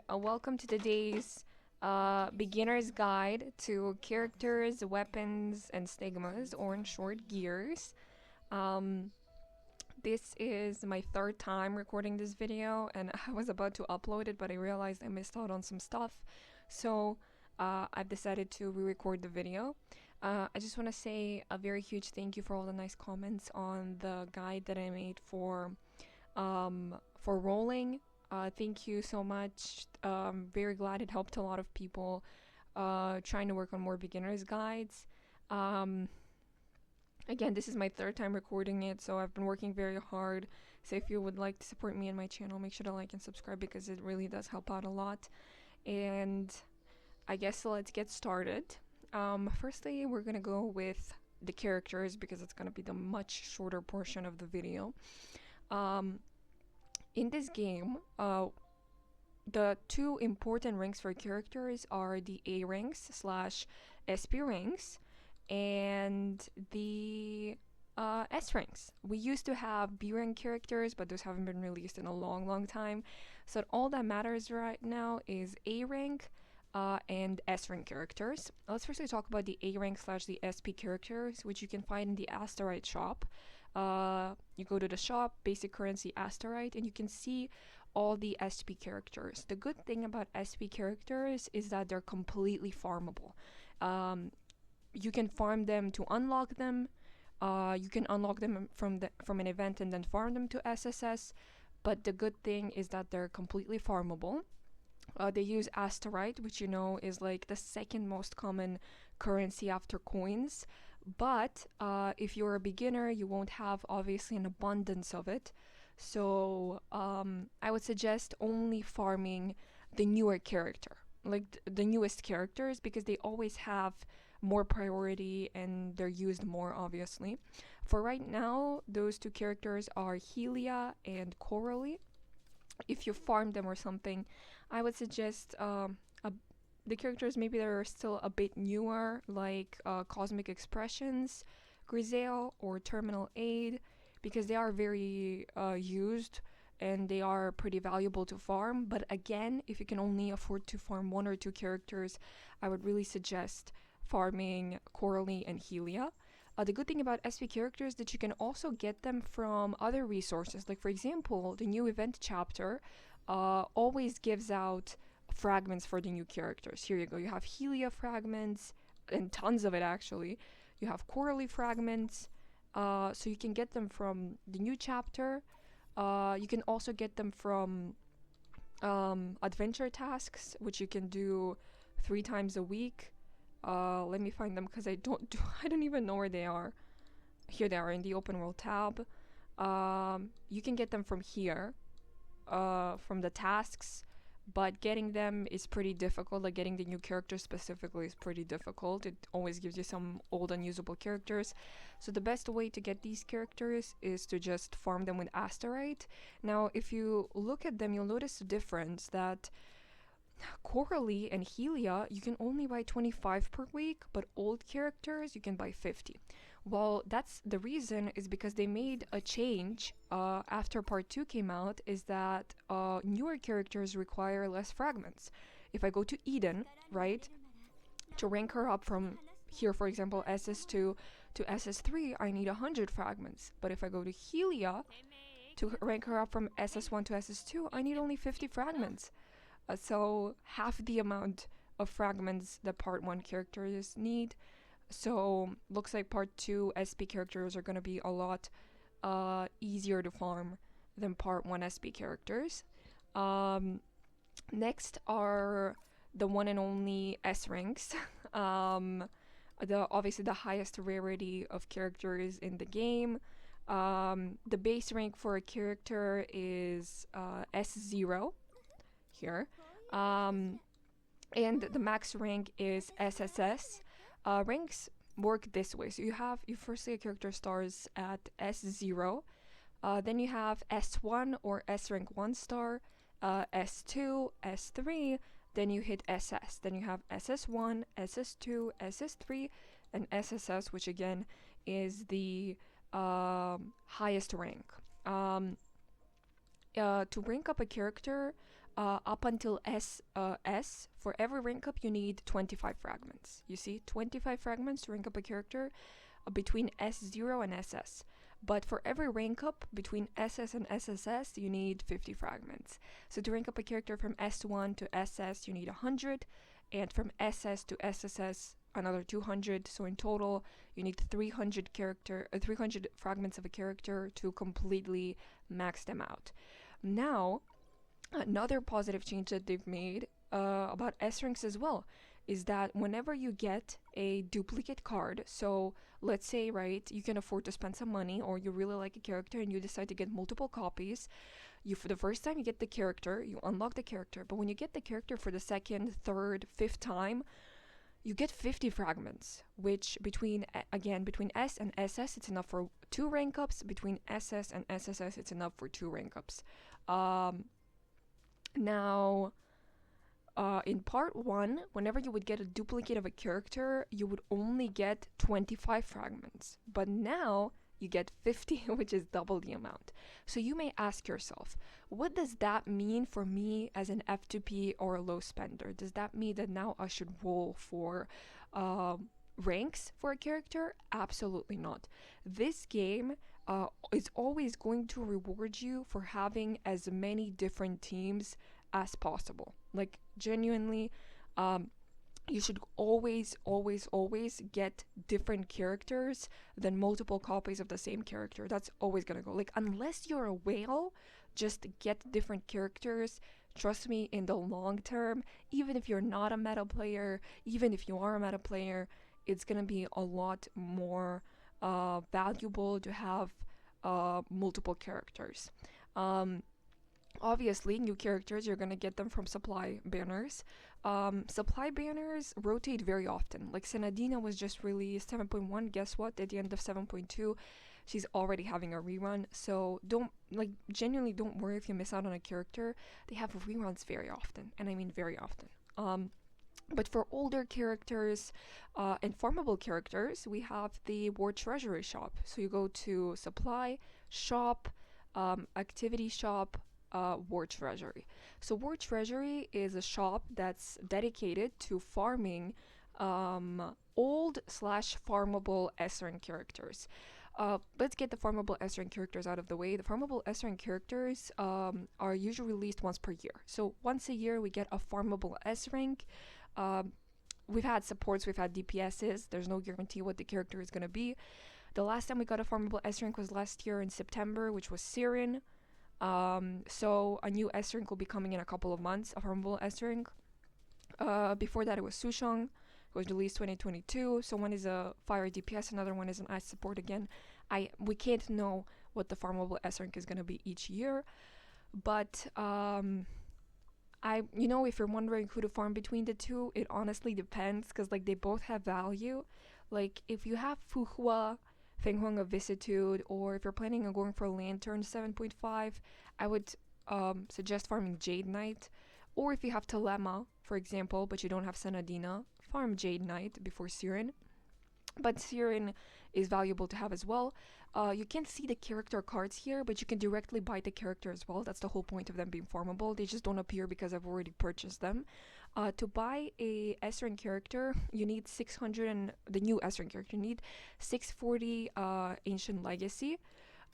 welcome to today's beginner's guide to characters, weapons, and stigmas, or in short, gears. Um, this is my third time recording this video, and I was about to upload it, but I realized I missed out on some stuff, so I've decided to re-record the video. I just want to say a very huge thank you for all the nice comments on the guide that I made for rolling. Thank you so much. Very glad it helped a lot of people trying to work on more beginners guides. Um, Again, this is my third time recording it, so I've been working very hard. So if you would like to support me and my channel, make sure to like and subscribe because it really does help out a lot. And I guess let's get started. Firstly, we're gonna go with the characters because it's gonna be the much shorter portion of the video. In this game, the two important ranks for characters are the A ranks slash SP ranks and the S ranks. We used to have B rank characters, but those haven't been released in a long time. So all that matters right now is A rank and S rank characters. Let's firstly talk about the A rank slash the SP characters, which you can find in the Asterite shop. You go to the shop, basic currency Asterite, and you can see all the SP characters. The good thing about SP characters is that they're completely farmable. You can farm them to unlock them. You can unlock them from an event and then farm them to SSS. But the good thing is that they're completely farmable. They use Asterite, which you know is like the second most common currency after coins. But if you're a beginner, you won't have obviously an abundance of it. So I would suggest only farming the newer character, like the newest characters, because they always have more priority and they're used more, obviously. For right now, those two characters are Helia and Coralie. If you farm them or something, I would suggest the characters maybe that are still a bit newer, like Cosmic Expressions, Grizel, or Terminal Aid, because they are very used and they are pretty valuable to farm. But again, if you can only afford to farm one or two characters, I would really suggest farming Coralie and Helia. The good thing about SP characters is that you can also get them from other resources. Like for example, the new event chapter always gives out fragments for the new characters. Here you go. You have Helia fragments, and tons of it actually. You have Coralie fragments, so you can get them from the new chapter. You can also get them from adventure tasks, which you can do 3 times a week. Let me find them because I don't even know where they are. Here they are in the open world tab. You can get them from here, from the tasks, but getting them is pretty difficult. Like getting the new characters specifically is pretty difficult. It always gives you some old unusable characters. So the best way to get these characters is to just farm them with Asterite. Now if you look at them, you'll notice a difference that Coralie and Helia you can only buy 25 per week, but old characters you can buy 50. Well, that's the reason is because they made a change after part 2 came out, is that newer characters require less fragments. If I go to Eden, right, to rank her up from here, for example, SS2 to SS3, I need 100 fragments. But if I go to Helia to rank her up from SS1 to SS2, I need only 50 fragments. So half the amount of fragments that part 1 characters need. So looks like part 2 SP characters are going to be a lot easier to farm than part 1 SP characters. Next are the one and only S ranks. Obviously the highest rarity of characters in the game. The base rank for a character is S0 here, and the max rank is SSS. Ranks work this way. So you firstly a character starts at S0, then you have S1 or S rank 1 star, S2, S3, then you hit SS. Then you have SS1, SS2, SS3, and SSS, which again is the highest rank. To rank up a character, up until S, for every rank up you need 25 fragments. You see, 25 fragments to rank up a character between S0 and SS. But for every rank up between SS and SSS, you need 50 fragments. So to rank up a character from S1 to SS, you need 100, and from SS to SSS, another 200. So in total, you need 300 fragments of a character to completely max them out. Now, another positive change that they've made about S ranks as well is that whenever you get a duplicate card, so let's say, right, you can afford to spend some money, or you really like a character and you decide to get multiple copies, for the first time you get the character, you unlock the character, but when you get the character for the second, third, fifth time, you get 50 fragments, which between S and SS, it's enough for 2 rank ups. Between SS and SSS, it's enough for 2 rank ups. Now, in part 1, whenever you would get a duplicate of a character, you would only get 25 fragments. But now, you get 50, which is double the amount. So you may ask yourself, what does that mean for me as an F2P or a low spender? Does that mean that now I should roll for ranks for a character? Absolutely not. This game is always going to reward you for having as many different teams as possible. Like, genuinely, you should always get different characters than multiple copies of the same character. That's always gonna go. Like, unless you're a whale, just get different characters. Trust me, in the long term, even if you're not a meta player, even if you are a meta player, it's gonna be a lot more valuable to have multiple characters. Obviously, new characters, you're gonna get them from supply banners. Supply banners rotate very often. Like, Senadina was just released 7.1. Guess what? At the end of 7.2, she's already having a rerun. So genuinely don't worry if you miss out on a character. They have reruns very often, and I mean very often. But for older characters and farmable characters, we have the War Treasury shop. So you go to supply, shop, activity shop, War Treasury. So War Treasury is a shop that's dedicated to farming old/farmable S-rank characters. Let's get the farmable S-rank characters out of the way. The farmable S-rank characters are usually released once per year. So once a year we get a farmable S-rank. We've had supports, we've had DPSs. There's no guarantee what the character is going to be. The last time we got a farmable S-rank was last year in September, which was Siren. So a new S-rank will be coming in a couple of months, a farmable S-rank. Before that it was Sushang. It was released 2022. So one is a fire DPS, another one is an ice support again. We can't know what the farmable S-rank is going to be each year. But if you're wondering who to farm between the two, it honestly depends, because like they both have value. Like, if you have Fuhua, Fenghuang of Vicissitude, or if you're planning on going for Lantern 7.5, I would suggest farming Jade Knight. Or if you have Telema, for example, but you don't have Senadina, farm Jade Knight before Siren. But Siren is valuable to have as well. You can't see the character cards here, but you can directly buy the character as well. That's the whole point of them being farmable. They just don't appear because I've already purchased them. To buy a S-rank character, you need 600, and the new S-rank character, you need 640 Ancient Legacy.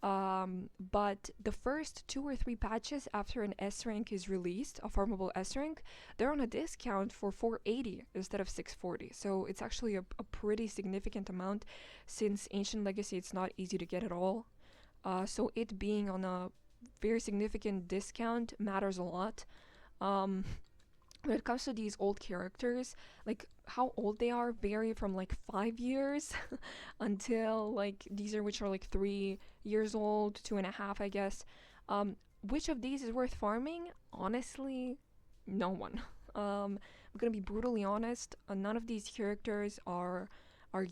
But the first 2 or 3 patches after an S-rank is released, a farmable S-rank, they're on a discount for 480 instead of 640. So it's actually a pretty significant amount, since Ancient Legacy, it's not easy to get at all. So it being on a very significant discount matters a lot. When it comes to these old characters, like how old they are vary from like 5 years until like these are which are like 3 years old, 2.5, I guess. Which of these is worth farming? Honestly, no one. I'm gonna be brutally honest. None of these characters are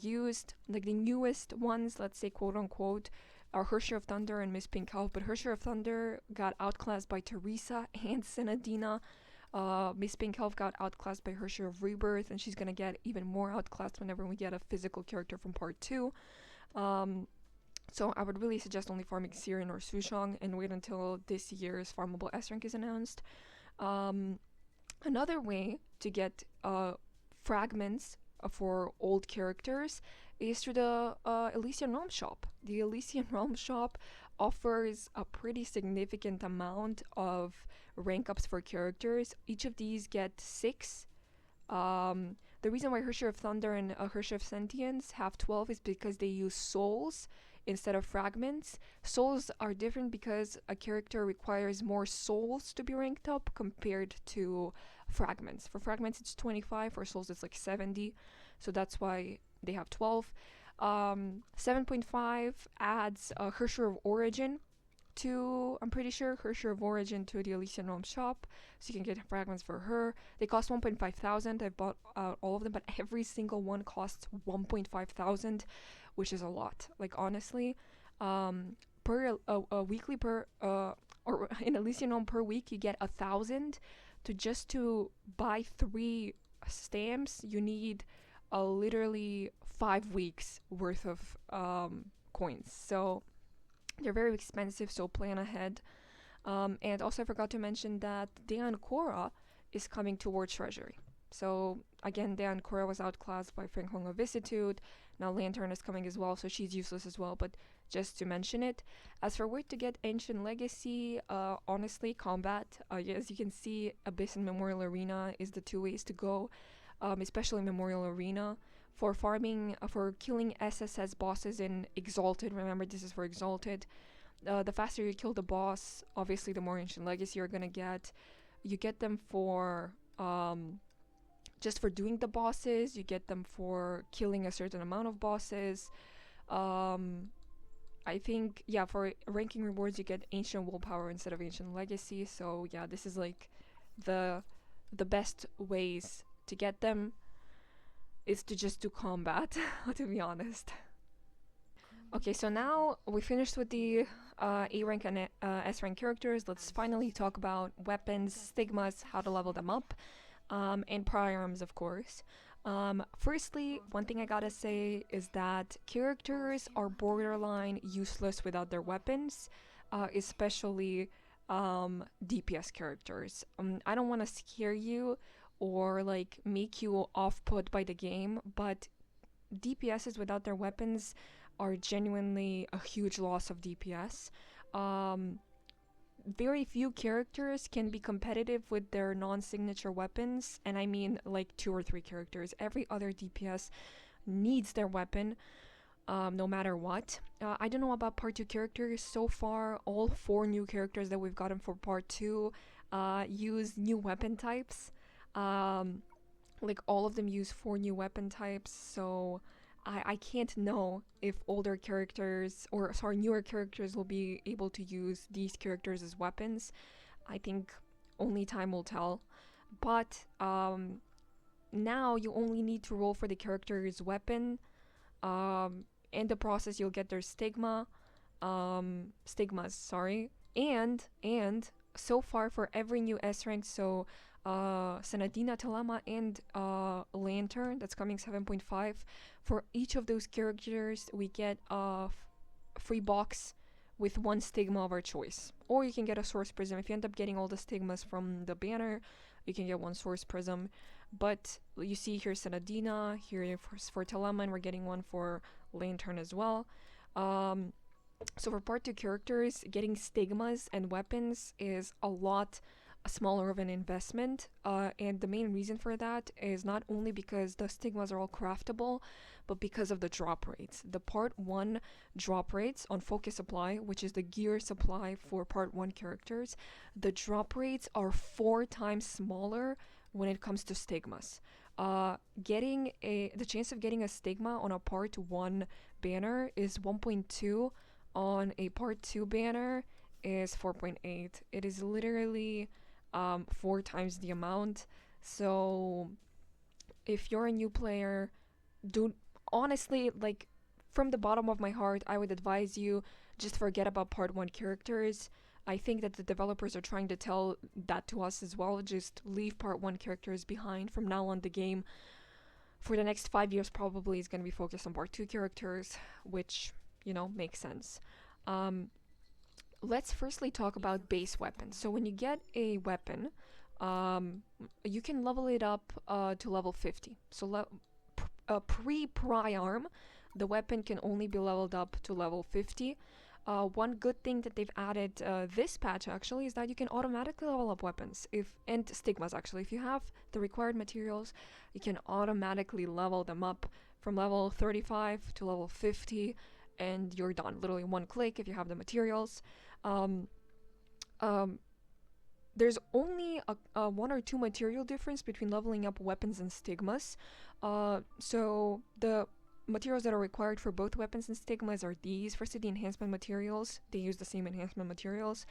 used. Like the newest ones, let's say quote unquote, are Hersher of Thunder and Miss Pink Elf, but Hersher of Thunder got outclassed by Teresa and Senadina. Miss Pink Elf got outclassed by Hersher of Rebirth, and she's gonna get even more outclassed whenever we get a physical character from part 2. So I would really suggest only farming Siren or Sushang and wait until this year's farmable S rank is announced. Um, Another way to get fragments for old characters is through the Elysian Realm shop. The Elysian Realm shop offers a pretty significant amount of rank ups for characters. Each of these get 6. The reason why Hersher of Thunder and Hersher of Sentience have 12 is because they use souls instead of fragments. Souls are different because a character requires more souls to be ranked up compared to fragments. For fragments, it's 25. For souls, it's like 70. So that's why they have 12. 7.5 adds Hersher of Origin to, I'm pretty sure, Hersher of Origin to the Elysian Realm shop, so you can get fragments for her. They cost 1.5 thousand. I've bought all of them, but every single one costs 1.5 thousand, which is a lot. Like, honestly, per a weekly per or in Elysian Realm per week, you get 1,000. To buy 3 stamps, you need literally 5 weeks worth of coins. So they're very expensive, so plan ahead. And also, I forgot to mention that Dean Korra is coming towards Treasury. So again, Dean Korra was outclassed by Frank Hong of Vicissitude. Now Lantern is coming as well, so she's useless as well, but just to mention it. As for where to get Ancient Legacy, honestly, combat. As you can see, Abyss and Memorial Arena is the 2 ways to go, especially Memorial Arena. For farming, for killing SSS bosses in Exalted, remember this is for Exalted, the faster you kill the boss, obviously the more Ancient Legacy you're gonna get. You get them for just for doing the bosses, you get them for killing a certain amount of bosses. I think, yeah, for ranking rewards you get Ancient Willpower instead of Ancient Legacy, so yeah, this is like the best ways to get them is to just do combat, to be honest. Okay, so now we finished with the A rank and S rank characters. Let's finally talk about weapons, stigmas, how to level them up, and PRI-ARMs, of course. Firstly, one thing I gotta say is that characters are borderline useless without their weapons, especially DPS characters. I don't want to scare you or like make you off put by the game, but DPSs without their weapons are genuinely a huge loss of DPS. Very few characters can be competitive with their non-signature weapons, and I mean like 2 or 3 characters. Every other DPS needs their weapon, no matter what. I don't know about part 2 characters. So far, all 4 new characters that we've gotten for part 2 use new weapon types. Like all of them use 4 new weapon types, so I can't know if older characters, or sorry, newer characters will be able to use these characters as weapons. I think only time will tell. But now you only need to roll for the character's weapon. In the process, you'll get their stigmas, sorry. And so far for every new S rank, so Senadina, Talama, and Lantern, that's coming 7.5. For each of those characters, we get a free box with 1 stigma of our choice. Or you can get a source prism. If you end up getting all the stigmas from the banner, you can get 1 source prism. But you see here Senadina, here for Talama, and we're getting 1 for Lantern as well. So for part 2 characters, getting stigmas and weapons is a lot smaller of an investment, and the main reason for that is not only because the stigmas are all craftable, but because of the drop rates. The part 1 drop rates on focus supply, which is the gear supply for part 1 characters, the drop rates are 4 times smaller when it comes to stigmas. The chance of getting a stigma on a part 1 banner is 1.2, on a part 2 banner is 4.8. It is literally 4 times the amount. So if you're a new player, honestly, like, from the bottom of my heart, I would advise you just forget about part 1 characters. I think that the developers are trying to tell that to us as well. Just leave part 1 characters behind. From now on, the game for the next 5 years probably is going to be focused on part 2 characters, which, makes sense. Let's firstly talk about base weapons. So when you get a weapon, you can level it up to level 50. So pre-PRI-ARM, the weapon can only be leveled up to level 50. One good thing that they've added this patch actually is that you can automatically level up weapons and stigmas actually. If you have the required materials, you can automatically level them up from level 35 to level 50 and you're done. Literally one click if you have the materials. There's only a one or two material difference between leveling up weapons and stigmas. So the materials that are required for both weapons and stigmas are these. First, the enhancement materials. They use the same enhancement materials.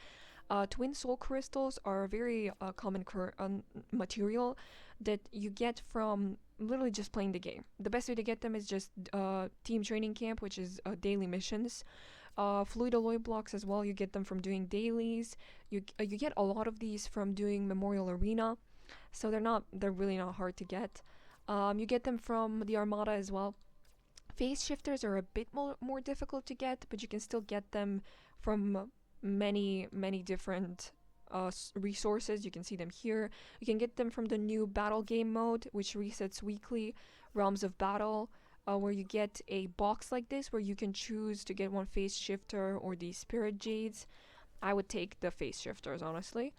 Twin soul crystals are a very common material that you get from literally just playing the game. The best way to get them is just team training camp, which is daily missions. Fluid alloy blocks as well, you get them from doing dailies. You get a lot of these from doing Memorial Arena, so they're really not hard to get. You get them from the Armada as well. Phase shifters are a bit more difficult to get, but you can still get them from many different resources. You can see them here. You can get them from the new battle game mode, which resets weekly, Realms of Battle, where you get a box like this where you can choose to get one phase shifter or the spirit jades. I would take the phase shifters, honestly.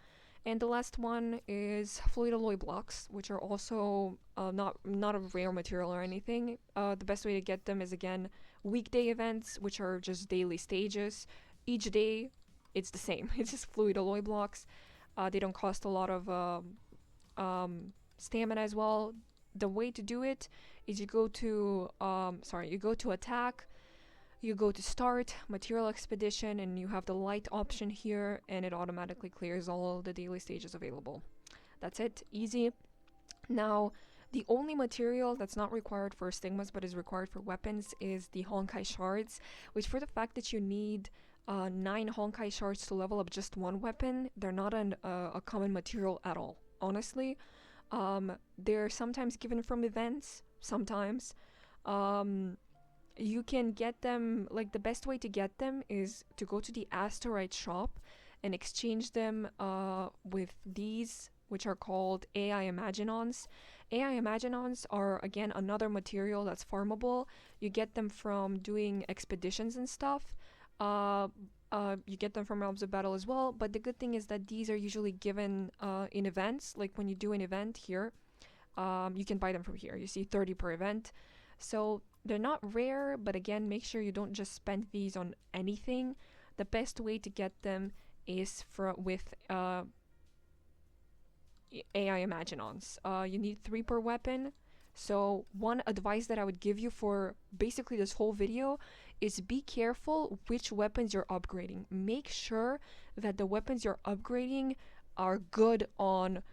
And the last one is fluid alloy blocks, which are also not a rare material or anything. The best way to get them is, again, weekday events, which are just daily stages. Each day, it's the same. It's just fluid alloy blocks. They don't cost a lot of stamina as well. The way to do it is you go to attack, you go to start, material expedition, and you have the light option here, and it automatically clears all the daily stages available. That's it, easy. Now, the only material that's not required for stigmas but is required for weapons is the Honkai shards, which for the fact that you need 9 Honkai shards to level up just one weapon, they're not a common material at all, honestly. They're sometimes given from events, sometimes. You can get them, like the best way to get them is to go to the asteroid shop and exchange them with these, which are called AI Imaginons. AI Imaginons are, again, another material that's farmable. You get them from doing expeditions and stuff. You get them from Realms of Battle as well, but the good thing is that these are usually given in events. Like when you do an event here, you can buy them from here. You see 30 per event. So they're not rare, but again, make sure you don't just spend these on anything. The best way to get them is with AI Imaginons. You need 3 per weapon. So one advice that I would give you for basically this whole video is be careful which weapons you're upgrading. Make sure that the weapons you're upgrading are good on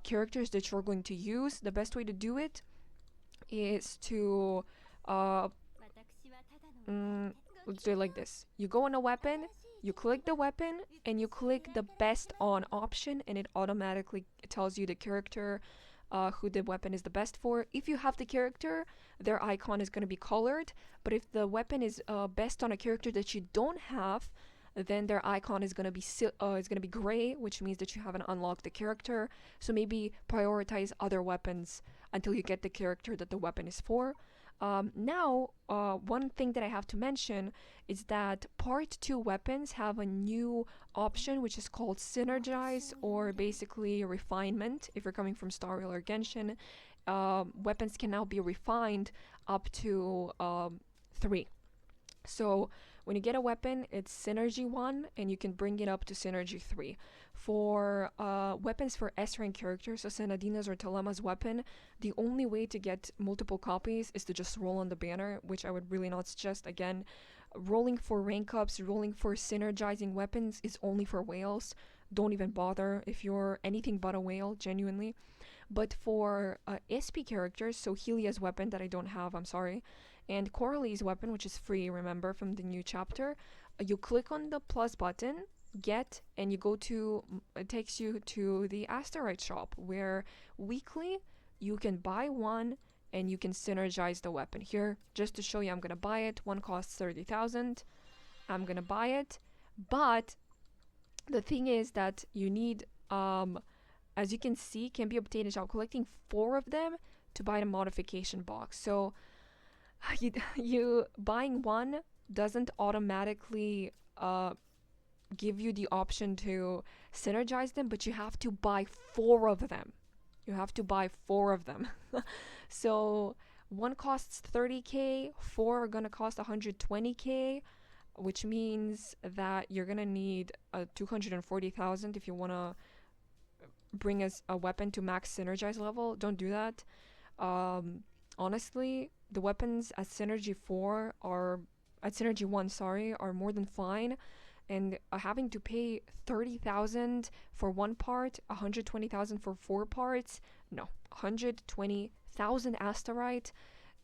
characters that you're going to use. The best way to do it is to let's do it like this. You go on a weapon, you click the weapon, and you click the best on option, and it automatically tells you the character who the weapon is the best for. If you have the character, their icon is going to be colored, but if the weapon is best on a character that you don't have, then their icon is going to be gray, which means that you haven't unlocked the character. So maybe prioritize other weapons until you get the character that the weapon is for. Now, one thing that I have to mention is that Part 2 weapons have a new option, which is called Synergize, or basically refinement. If you're coming from Star Rail or Genshin, weapons can now be refined up to 3. So when you get a weapon, it's Synergy 1, and you can bring it up to Synergy 3. For weapons for S-rank characters, so Senadina's or Telema's weapon, the only way to get multiple copies is to just roll on the banner, which I would really not suggest. Again, rolling for rank ups, rolling for synergizing weapons is only for whales. Don't even bother if you're anything but a whale, genuinely. But for SP characters, so Helia's weapon that I don't have, I'm sorry, and Coralie's weapon, which is free, remember, from the new chapter, you click on the plus button, get, and you go to, it takes you to the asteroid shop, where weekly you can buy one and you can synergize the weapon. Here, just to show you, I'm gonna buy it. One costs 30,000. I'm gonna buy it, but the thing is that you need as you can see, can be obtained without collecting 4 of them to buy the modification box. So you buying one doesn't automatically give you the option to synergize them, but you have to buy 4 of them. You have to buy 4 of them. So one costs 30k, 4 are gonna cost 120k, which means that you're gonna need 240,000 if you wanna bring us a weapon to max synergize level. Don't do that. Honestly, the weapons at Synergy 4 are at Synergy 1, sorry, are more than fine. And having to pay 30,000 for one part, 120,000 for 4 parts, no, 120,000 Asterite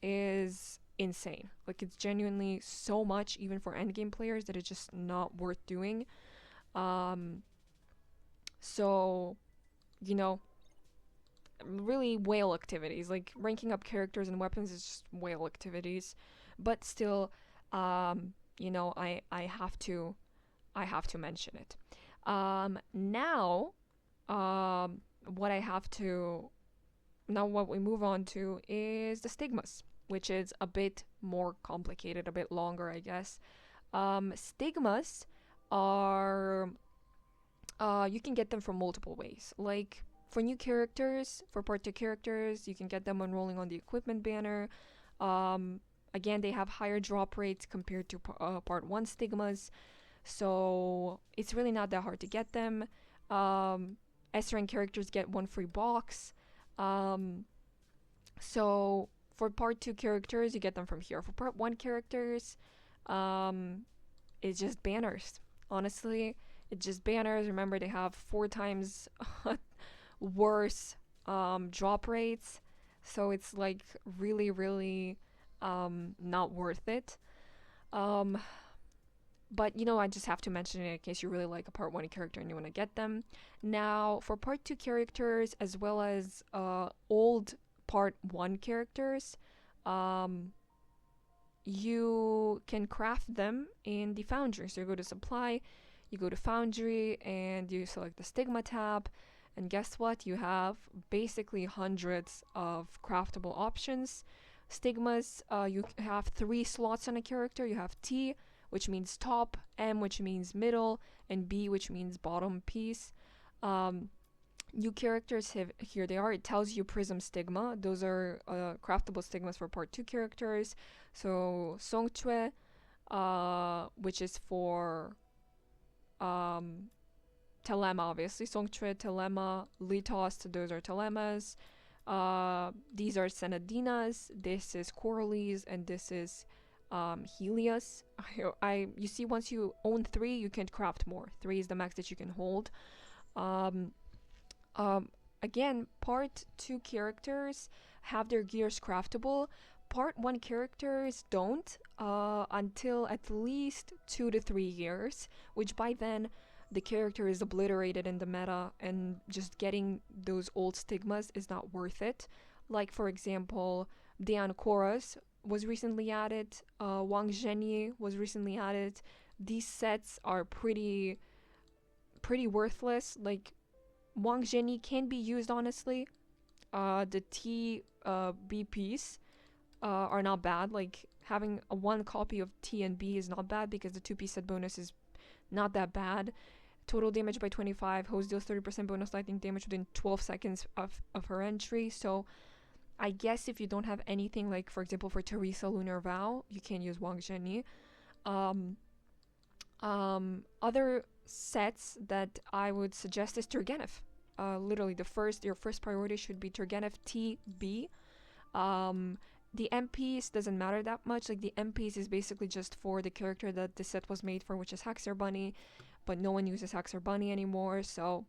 is insane. Like, it's genuinely so much, even for endgame players, that it's just not worth doing. So, you know, really whale activities, like ranking up characters and weapons is just whale activities. But still, you know, I have to mention it. Now, what we move on to is the stigmas, which is a bit more complicated, a bit longer, I guess. Stigmas are, you can get them from multiple ways. Like, for new characters, for part 2 characters, you can get them enrolling on the equipment banner. Again, they have higher drop rates compared to part 1 stigmas, so it's really not that hard to get them. S-rank characters get 1 free box. So for part 2 characters, you get them from here. For part 1 characters, it's just banners. Honestly, it's just banners. Remember, they have 4 times worse drop rates, so it's like really, really not worth it. But you know, I just have to mention it in case you really like a part 1 character and you want to get them. Now, for part 2 characters, as well as old part 1 characters, you can craft them in the foundry. So you go to supply, you go to foundry, and you select the stigma tab, and guess what? You have basically hundreds of craftable options. Stigmas, you have 3 slots on a character. You have T, which means top, M, which means middle, and B, which means bottom piece. New characters have, here they are. It tells you prism stigma. Those are craftable stigmas for part 2 characters. So Songchue, which is for Telema, obviously. Songchue, Telema, Litos, those are Telemas. These are Senadinas. This is Coralies, and this is Helios. You see, once you own 3, you can craft more. 3 is the max that you can hold. Again, part 2 characters have their gears craftable. Part 1 characters don't until at least 2 to 3 years, which by then the character is obliterated in the meta, and just getting those old stigmas is not worth it. Like, for example, Dian Chorus was recently added, Wang Zhenyi was recently added. These sets are pretty worthless. Like, Wang Zhenyi can be used, honestly. The T BPs are not bad. Like, having a 1 copy of T and B is not bad, because the 2P set bonus is not that bad. Total damage by 25. Host deals 30% bonus lightning damage within 12 seconds of her entry. So I guess if you don't have anything, like, for example, for Teresa Lunar Vow, you can use Wang Zhenyi. Other sets that I would suggest is Turgenev. Literally, your first priority should be Turgenev TB. The MPs doesn't matter that much. Like, the MPs is basically just for the character that the set was made for, which is Haxer Bunny, but no one uses Haxer Bunny anymore, so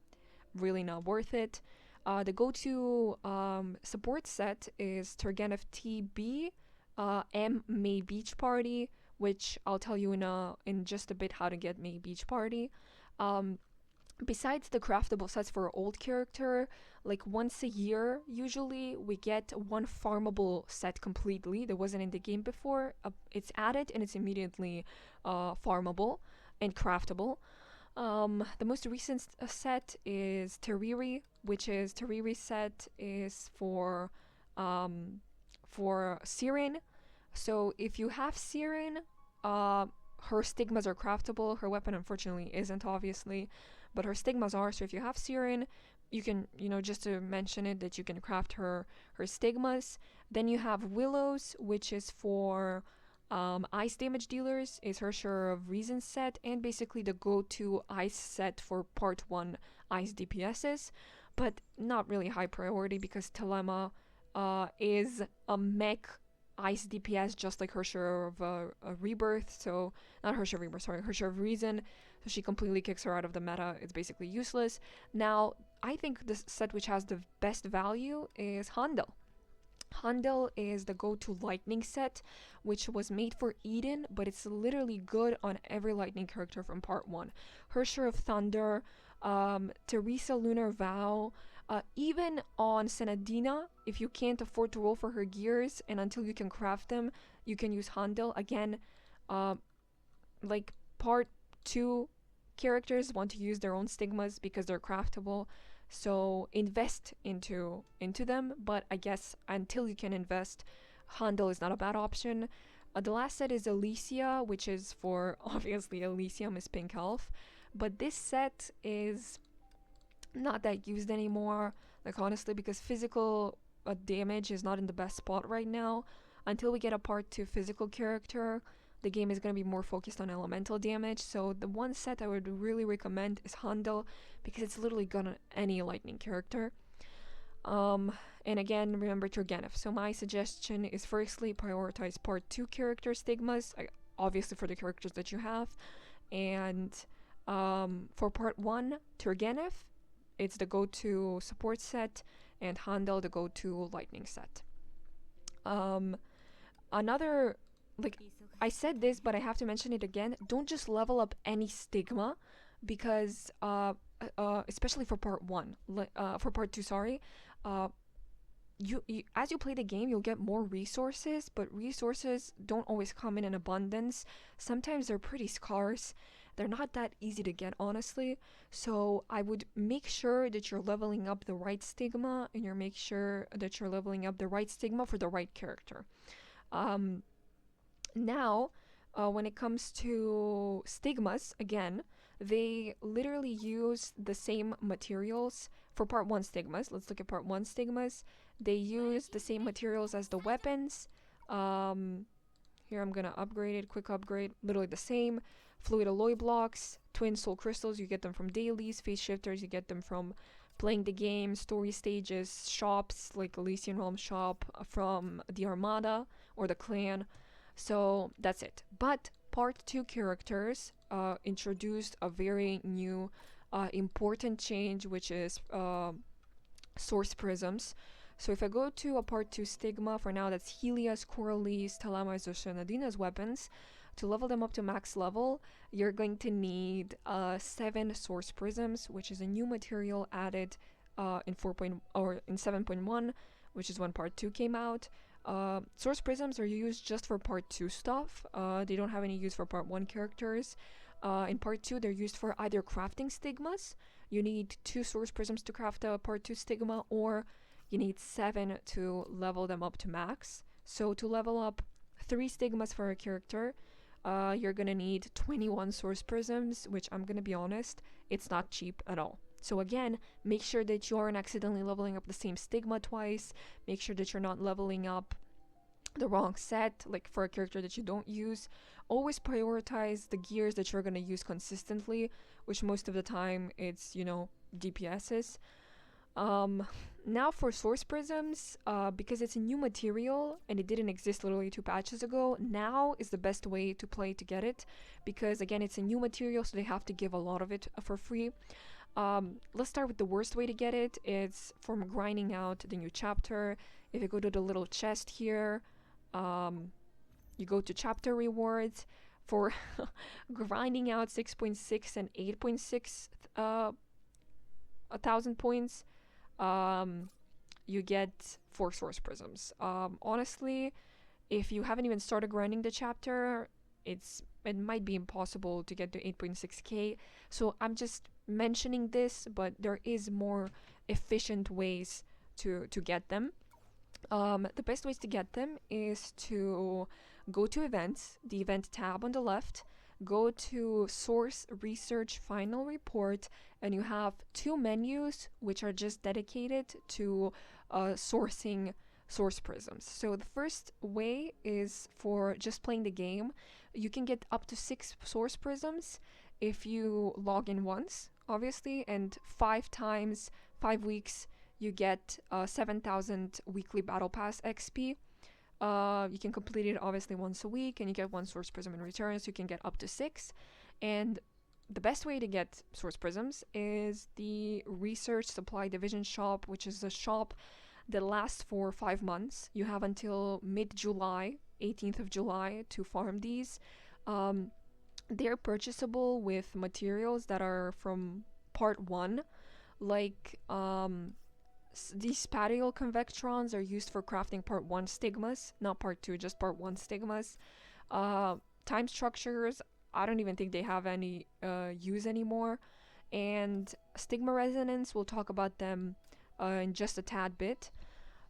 really not worth it. The go-to support set is Turgenev TB, M May Beach Party, which I'll tell you in just a bit how to get May Beach Party. Besides the craftable sets for old character, like once a year, usually we get 1 farmable set completely that wasn't in the game before. It's added and it's immediately farmable and craftable. The most recent set is Teriri, which is Teriri set is for Siren. So if you have Siren, her stigmas are craftable. Her weapon unfortunately isn't, obviously, but her stigmas are. So if you have Siren, you can, just to mention it, that you can craft her stigmas. Then you have Willows, which is for ice damage dealers, is her Share of Reason set, and basically the go-to ice set for part 1 ice DPSs, but not really high priority because Telema is a mech ice DPS just like her Share of Rebirth, so not her Share of Rebirth, sorry, her Share of Reason, so she completely kicks her out of the meta. It's basically useless. Now, I think the set which has the best value is Handel. Handel is the go-to lightning set, which was made for Eden, but it's literally good on every lightning character from part 1. Her Share of Thunder, Teresa Lunar Vow, even on Senadina, if you can't afford to roll for her gears and until you can craft them, you can use Handel. Again, like part 2 characters want to use their own stigmas because they're craftable. So invest into them, but I guess until you can invest, Handel is not a bad option. The last set is Alicia, which is for obviously Alicia, Miss Pink Elf, but this set is not that used anymore, like honestly, because physical damage is not in the best spot right now. Until we get a part 2 physical character, the game is going to be more focused on elemental damage. So the one set I would really recommend is Handel, because it's literally good on any lightning character. And again, remember Turgenev. So my suggestion is firstly prioritize part 2 character stigmas, obviously for the characters that you have, and for part 1 Turgenev, it's the go-to support set, and Handel the go-to lightning set. Another, like, I said this, but I have to mention it again. Don't just level up any stigma, because especially for part 1, for part 2, sorry, you as you play the game, you'll get more resources, but resources don't always come in abundance. Sometimes they're pretty scarce. They're not that easy to get, honestly. So I would make sure that you're leveling up the right stigma, and you're make sure that you're leveling up the right stigma for the right character. Now, when it comes to stigmas, again, they literally use the same materials for part 1 stigmas. Let's look at part 1 stigmas. They use the same materials as the weapons. Here I'm gonna upgrade it, quick upgrade, literally the same. Fluid alloy blocks, twin soul crystals, you get them from dailies. Phase shifters, you get them from playing the game. Story stages, shops like Elysian Realm shop from the Armada or the Clan. So that's it. But part 2 characters introduced a very new important change, which is source prisms. So if I go to a part 2 stigma, for now that's Helia's, Coralie's, Talama's, or Shenadina's weapons. To level them up to max level, you're going to need 7 source prisms, which is a new material added in 7.1, which is when part 2 came out. Source prisms are used just for part 2 stuff. They don't have any use for part 1 characters. In part 2, they're used for either crafting stigmas. You need 2 source prisms to craft a part 2 stigma, or you need 7 to level them up to max. So to level up 3 stigmas for a character, you're gonna need 21 source prisms, which I'm gonna be honest, it's not cheap at all. So again, make sure that you aren't accidentally leveling up the same stigma twice. Make sure that you're not leveling up the wrong set, like for a character that you don't use. Always prioritize the gears that you're gonna use consistently, which most of the time it's, DPSs. Now for source prisms, because it's a new material and it didn't exist literally 2 patches ago, now is the best way to play to get it, because again, it's a new material, so they have to give a lot of it for free. Let's start with the worst way to get it. It's from grinding out the new chapter. If you go to the little chest here, you go to chapter rewards for grinding out 6.6 and 8.6 1,000 points. You get 4 source prisms. Honestly, if you haven't even started grinding the chapter, it's it might be impossible to get to 8.6k. So I'm just mentioning this, but there is more efficient ways to get them. The best ways to get them is to go to events, the event tab on the left, go to source research final report, and you have two menus which are just dedicated to sourcing source prisms. So the first way is for just playing the game. You can get up to 6 source prisms if you log in once, obviously, and 5 times 5 weeks you get 7,000 weekly battle pass XP. You can complete it obviously once a week, and you get 1 source prism in return, so you can get up to 6. And the best way to get source prisms is the research supply division shop, which is a shop that lasts for 5 months. You have until mid-July, 18th of July, to farm these. They're purchasable with materials that are from part 1, like these spatial convectrons are used for crafting part 1 stigmas, not part 2, just part 1 stigmas. Time structures, I don't even think they have any use anymore. And stigma resonance, we'll talk about them in just a tad bit.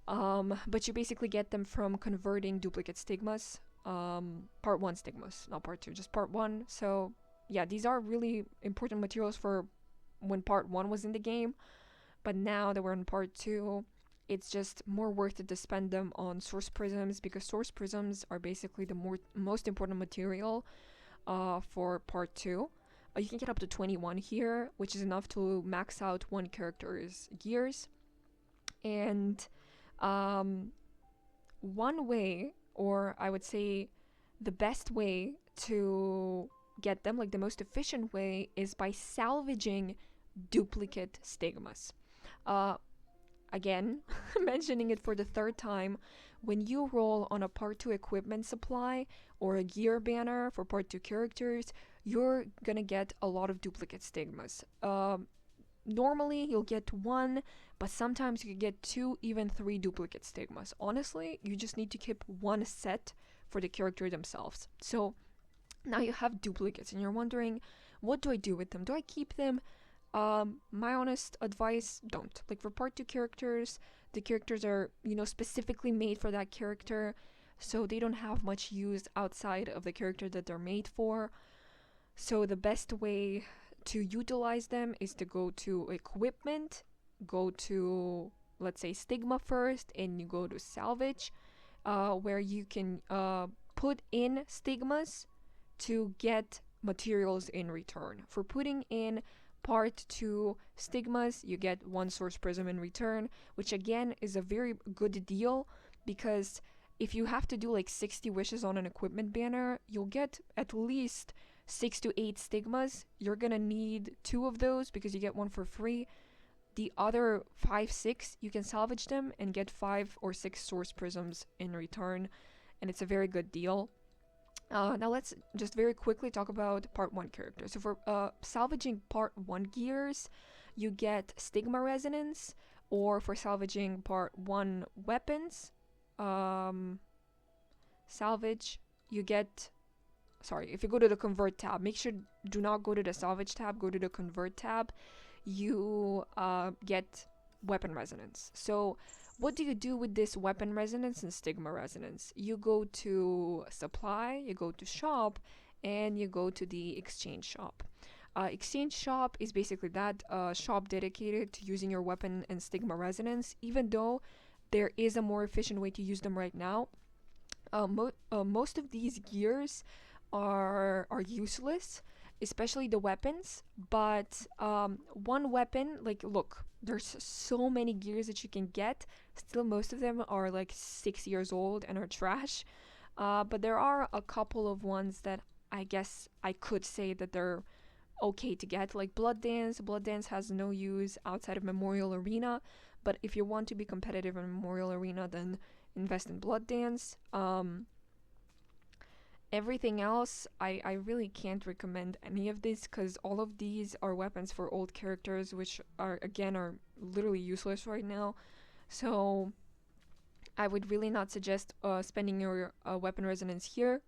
But you basically get them from converting duplicate stigmas. Part 1 stigmas, not part 2, just part 1. So yeah, these are really important materials for when part 1 was in the game. But now that we're in part 2, it's just more worth it to spend them on source prisms, because source prisms are basically the most important material for part 2. You can get up to 21 here, which is enough to max out one character's gears. And one way, or I would say the best way to get them, like the most efficient way, is by salvaging duplicate stigmas. Again, mentioning it for the 3rd time, when you roll on a part 2 equipment supply or a gear banner for part 2 characters, you're gonna get a lot of duplicate stigmas. Normally you'll get 1, but sometimes you can get 2, even 3 duplicate stigmas. Honestly, you just need to keep 1 set for the character themselves. So now you have duplicates and you're wondering, what do I do with them? Do I keep them? My honest advice, don't. Like for part 2 characters, the characters are, specifically made for that character, so they don't have much use outside of the character that they're made for. So the best way to utilize them is to go to equipment, go to, let's say, Stigma first, and you go to Salvage, where you can put in stigmas to get materials in return. For putting in part 2 stigmas, you get 1 source prism in return, which again is a very good deal, because if you have to do like 60 wishes on an equipment banner, you'll get at least 6 to 8 stigmas. You're gonna need 2 of those because you get 1 for free. The other 5, 6, you can salvage them and get 5 or 6 source prisms in return, and it's a very good deal. Now let's just very quickly talk about part 1 characters. So for salvaging part 1 gears, you get Stigma Resonance, or for salvaging part 1 weapons, salvage, you get, if you go to the convert tab, make sure do not go to the salvage tab, go to the convert tab, you get weapon resonance. So what do you do with this weapon resonance and stigma resonance? You go to supply, you go to shop, and you go to the exchange shop. Exchange shop is basically that shop dedicated to using your weapon and stigma resonance, even though there is a more efficient way to use them right now. Most of these gears are useless, especially the weapons, but one weapon, like, look, there's so many gears that you can get. Still, most of them are like 6 years old and are trash, but there are a couple of ones that I guess I could say that they're okay to get, like Blood Dance. Blood Dance has no use outside of Memorial Arena, but if you want to be competitive in Memorial Arena, then invest in Blood Dance. Everything else, I really can't recommend any of this, because all of these are weapons for old characters, which are literally useless right now. So I would really not suggest spending your weapon resonance here.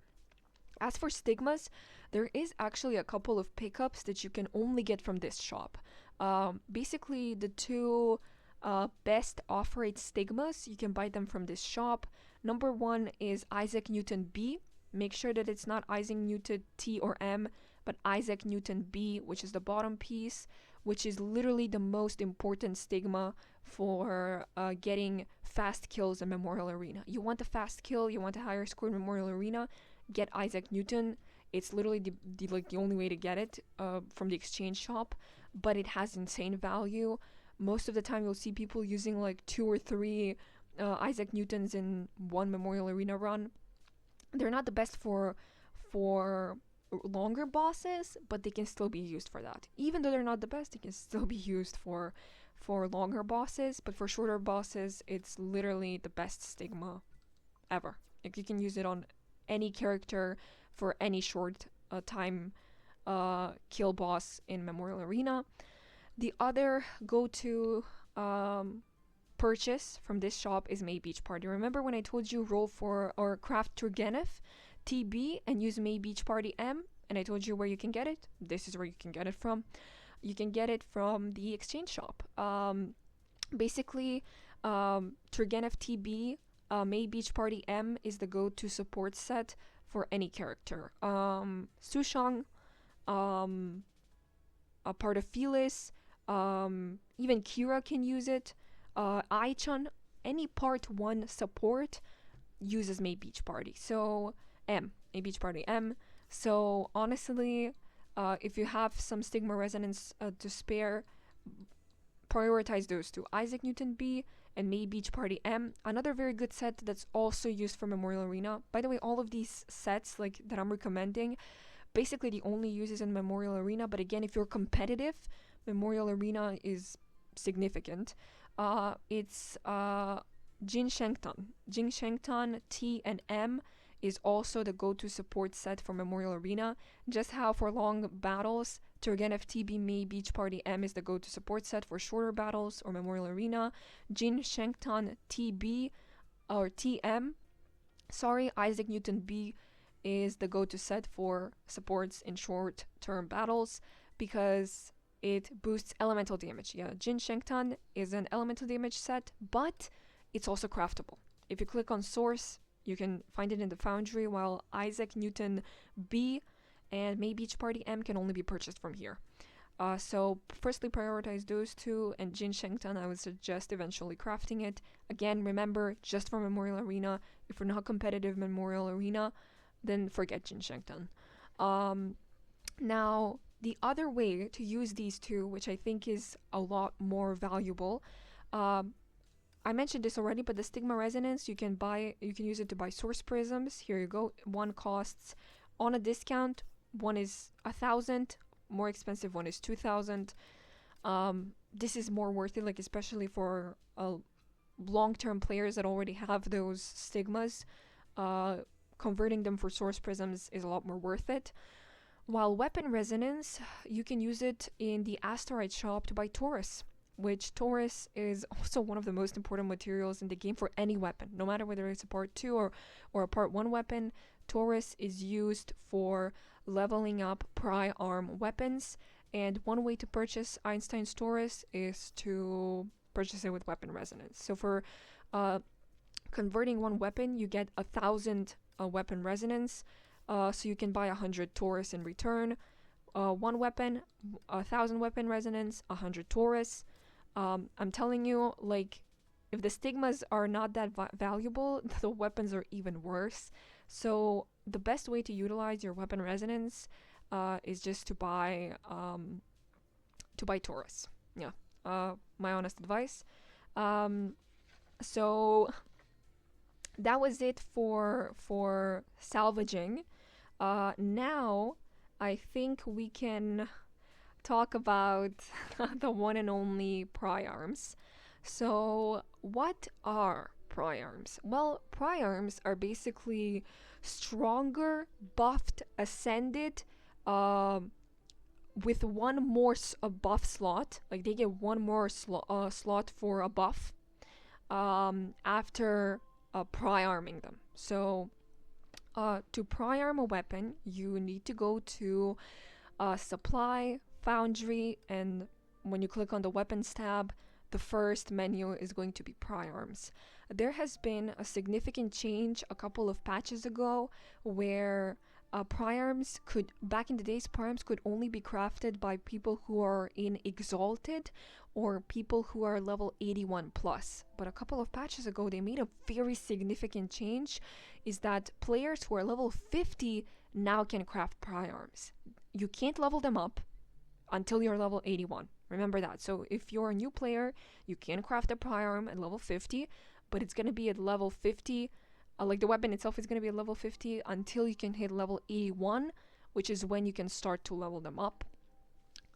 As for Stigmas, there is actually a couple of pickups that you can only get from this shop. Basically, the two best off-rate Stigmas, you can buy them from this shop. Number one is Isaac Newton B. Make sure that it's not Isaac Newton T or M, but Isaac Newton B, which is the bottom piece, which is literally the most important Stigma for getting fast kills in Memorial Arena. You want a fast kill, you want a higher score in Memorial Arena, get Isaac Newton. It's literally the only way to get it from the exchange shop, but it has insane value. Most of the time you'll see people using like 2 or 3 Isaac Newtons in one Memorial Arena run. They're not the best for longer bosses, but they can still be used for that. Even though they're not the best, they can still be used for longer bosses, but for shorter bosses, it's literally the best Stigma ever. Like, you can use it on any character for any short time kill boss in Memorial Arena. The other go-to purchase from this shop is May Beach Party. Remember when I told you roll for or craft Turgenev TB and use May Beach Party M, and I told you where you can get it? This is where you can get it from. You can get it from the exchange shop. Basically, Turgenev TB, May Beach Party M is the go-to support set for any character. Sushang, a part of Felis, even Kira can use it. Aichan, any part 1 support uses May Beach Party. So May Beach Party M. So honestly, if you have some Stigma resonance to spare, prioritize those two, Isaac Newton B and May Beach Party M. Another very good set that's also used for Memorial Arena. By the way, all of these sets like that I'm recommending, basically the only uses in Memorial Arena, but again, if you're competitive, Memorial Arena is significant. It's Jin Shengtan. Jin Shengtan T and M is also the go-to support set for Memorial Arena. Just how for long battles, Turgenev TB May Beach Party M is the go-to support set for shorter battles or Memorial Arena. Jin Shengtan TB or TM, Isaac Newton B is the go-to set for supports in short-term battles because it boosts elemental damage. Yeah, Jin Shengtan is an elemental damage set, but it's also craftable. If you click on source, you can find it in the foundry, while Isaac Newton B and May Beach Party M can only be purchased from here. So firstly, prioritize those two, and Jin Shengtan, I would suggest eventually crafting it. Again, remember, just for Memorial Arena. If you're not competitive Memorial Arena, then forget Jin Shengtan. Now, the other way to use these two, which I think is a lot more valuable, I mentioned this already, but the Stigma Resonance, you can use it to buy source prisms. Here you go. One costs on a discount. One is 1,000. More expensive one is 2,000. This is more worth it, like especially for long-term players that already have those Stigmas. Converting them for source prisms is a lot more worth it. While Weapon Resonance, you can use it in the Asteroid shop to buy Taurus, which Taurus is also one of the most important materials in the game for any weapon. No matter whether it's a part 2 or a part 1 weapon, Taurus is used for leveling up PRI-ARM weapons, and one way to purchase Einstein's Taurus is to purchase it with Weapon Resonance. So for converting one weapon, you get 1,000 Weapon Resonance, so you can buy 100 Taurus in return. One weapon, 1,000 Weapon Resonance, 100 Taurus. I'm telling you, like, if the Stigmas are not that valuable, the weapons are even worse. So the best way to utilize your Weapon Resonance is just to buy Taurus. Yeah, my honest advice. So that was it for salvaging. Now I think we can talk about the one and only PRI-ARMs. So what are PRI-ARMs? Well, PRI-ARMs are basically stronger, buffed, ascended, with one more buff slot. Like, they get one more slot for a buff after PRI-ARMing them. So To PRI-ARM a weapon, you need to go to Supply, Foundry, and when you click on the Weapons tab, the first menu is going to be PRI-ARMs. There has been a significant change a couple of patches ago where PRI-ARMs could, back in the days, PRI-ARMs could only be crafted by people who are in Exalted or people who are level 81 plus. But a couple of patches ago, they made a very significant change, is that players who are level 50 now can craft PRI-ARMs. You can't level them up until you're level 81. Remember that. So if you're a new player, you can craft a PRI-ARM at level 50, but it's going to be at level 50, like the weapon itself is going to be at level 50 until you can hit level 81, which is when you can start to level them up.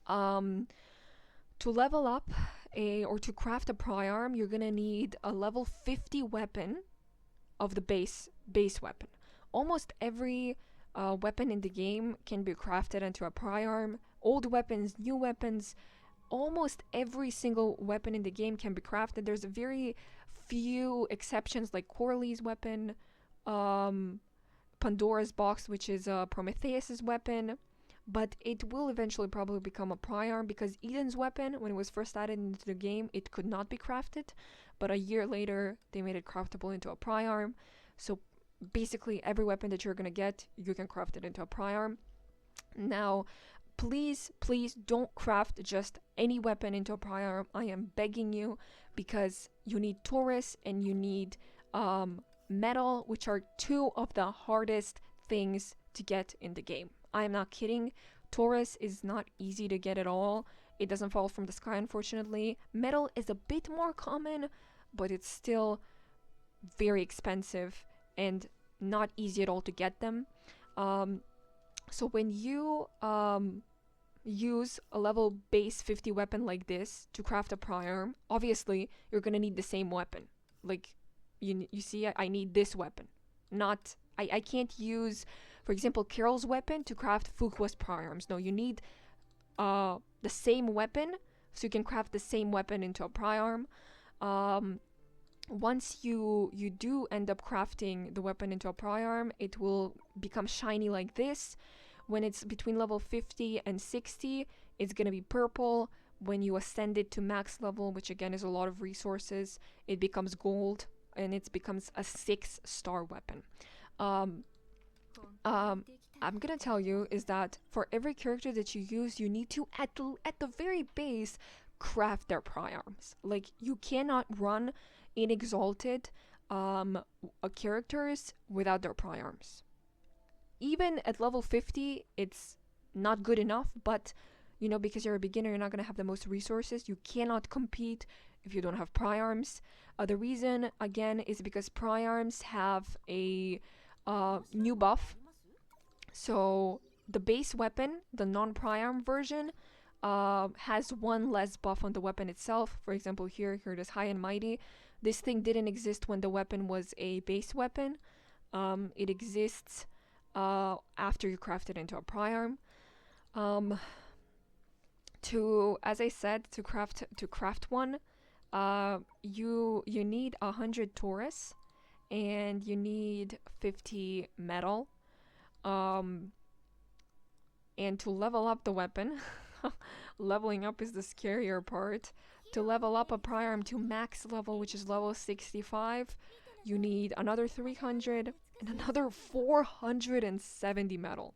To level up or to craft a PRI-ARM, you're going to need a level 50 weapon of the base weapon. Almost every weapon in the game can be crafted into a PRI-ARM. Old weapons, new weapons, almost every single weapon in the game can be crafted. There's a very few exceptions like Corley's weapon, Pandora's box, which is Prometheus's weapon, but it will eventually probably become a PRI-ARM because Eden's weapon, when it was first added into the game, it could not be crafted, but a year later they made it craftable into a PRI-ARM. So basically every weapon that you're gonna get, you can craft it into a PRI-ARM. Now, please don't craft just any weapon into a PRI-ARM. I am begging you, because you need Taurus and you need metal, which are two of the hardest things to get in the game. I am not kidding. Taurus is not easy to get at all. It doesn't fall from the sky, unfortunately. Metal is a bit more common, but it's still very expensive and not easy at all to get them. So when you use a level base 50 weapon like this to craft a PRI-ARM, obviously you're gonna need the same weapon. Like, you see, I need this weapon. Not, I can't use, for example, Carol's weapon to craft Fuqua's PRI-ARMs. No, you need the same weapon, so you can craft the same weapon into a PRI-ARM. Once you do end up crafting the weapon into a PRI-ARM, it will become shiny like this. When it's between level 50 and 60, it's going to be purple. When you ascend it to max level, which again is a lot of resources, it becomes gold, and it becomes a 6-star weapon. I'm going to tell you is that for every character that you use, you need to, at the very base, craft their PRI-ARMs. Like, you cannot run in Exalted characters without their PRI-ARMs. Even at level 50, it's not good enough, but, you know, because you're a beginner, you're not going to have the most resources. You cannot compete if you don't have PRI-ARMs. The reason, again, is because PRI-ARMs have a new buff. So the base weapon, the non-PRI-ARM version, has one less buff on the weapon itself. For example, here it is High and Mighty. This thing didn't exist when the weapon was a base weapon. It exists after you craft it into a PRI-ARM. As I said, to craft one, you need 100 Taurus and you need 50 metal. And to level up the weapon, leveling up is the scarier part. To level up a PRI-ARM to max level, which is level 65, you need another 300 and another 470 metal.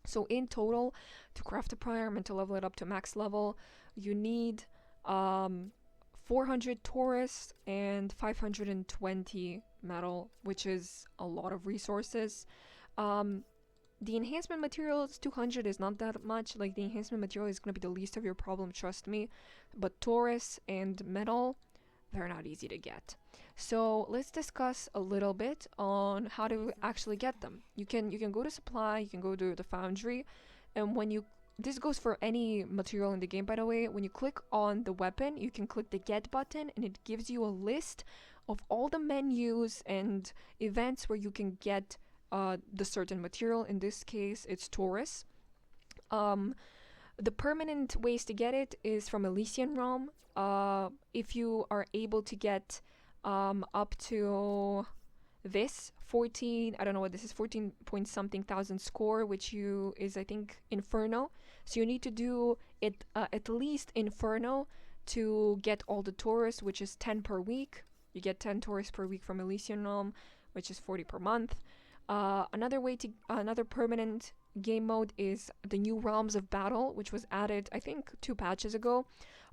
So in total, to craft a PRI-ARM and to level it up to max level, you need 400 Taurus and 520 metal, which is a lot of resources. The enhancement materials, 200 is not that much. Like, the enhancement material is going to be the least of your problem, trust me. But Taurus and metal, they're not easy to get. So let's discuss a little bit on how to actually get them. You can go to supply, you can go to the foundry, and this goes for any material in the game, by the way. When you click on the weapon, you can click the get button, and it gives you a list of all the menus and events where you can get the certain material. In this case, it's Taurus. The permanent ways to get it is from Elysian Realm. If you are able to get up to this 14, I don't know what this is, 14 point something thousand score, which is I think Inferno. So you need to do it at least Inferno to get all the tourists, which is 10 per week. You get 10 tourists per week from Elysian Realm, which is 40 per month. Another permanent game mode is the new Realms of Battle, which was added I think 2 patches ago.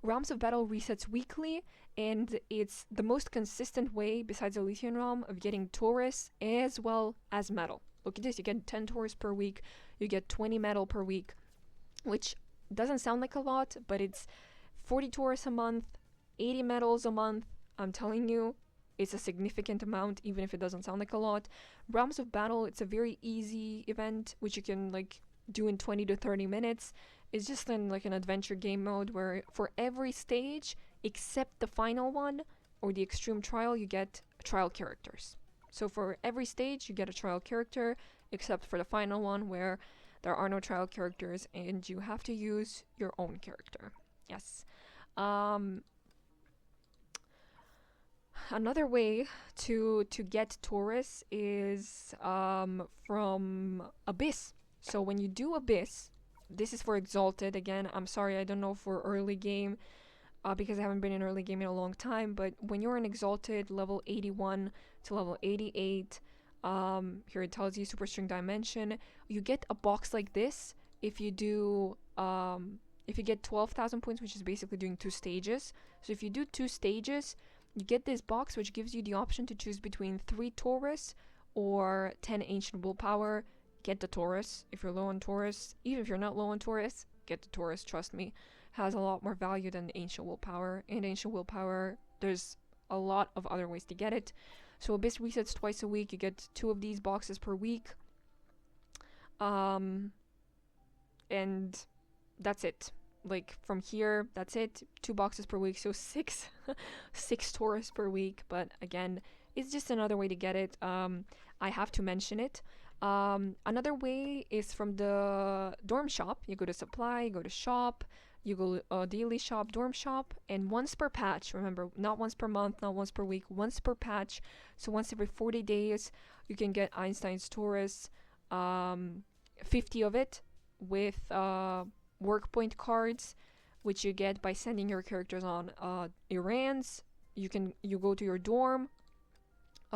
Realms of Battle resets weekly, and it's the most consistent way, besides Elysian Realm, of getting tourists as well as metal. Look at this, you get 10 tourists per week, you get 20 metal per week, which doesn't sound like a lot, but it's 40 tourists a month, 80 metals a month. I'm telling you, it's a significant amount, even if it doesn't sound like a lot. Realms of Battle, it's a very easy event, which you can like do in 20 to 30 minutes. It's just like an adventure game mode where for every stage, except the final one, or the extreme trial, you get trial characters. So for every stage, you get a trial character, except for the final one where there are no trial characters and you have to use your own character. Yes. Another way to get tourists is from Abyss. So when you do Abyss, this is for Exalted. Again, I'm sorry, I don't know for early game, because I haven't been in early game in a long time, but when you're in Exalted, level 81 to level 88, here it tells you Super String Dimension, you get a box like this if you do, if you get 12,000 points, which is basically doing 2 stages. So if you do 2 stages, you get this box which gives you the option to choose between 3 Taurus or 10 Ancient Willpower. Get the Taurus if you're low on Taurus. Even if you're not low on Taurus, get the Taurus, trust me. Has a lot more value than the Ancient Willpower. And Ancient Willpower, there's a lot of other ways to get it. So Abyss resets twice a week. You get 2 of these boxes per week. And that's it. Like from here, that's it. 2 boxes per week, so 6 Taurus per week. But again, it's just another way to get it. I have to mention it. Another way is from the dorm shop. You go to supply, you go to shop, you go daily shop, dorm shop, and once per patch. Remember, not once per month, not once per week, once per patch. So once every 40 days, you can get Einstein's Taurus, 50 of it with work point cards, which you get by sending your characters on errands. You go to your dorm,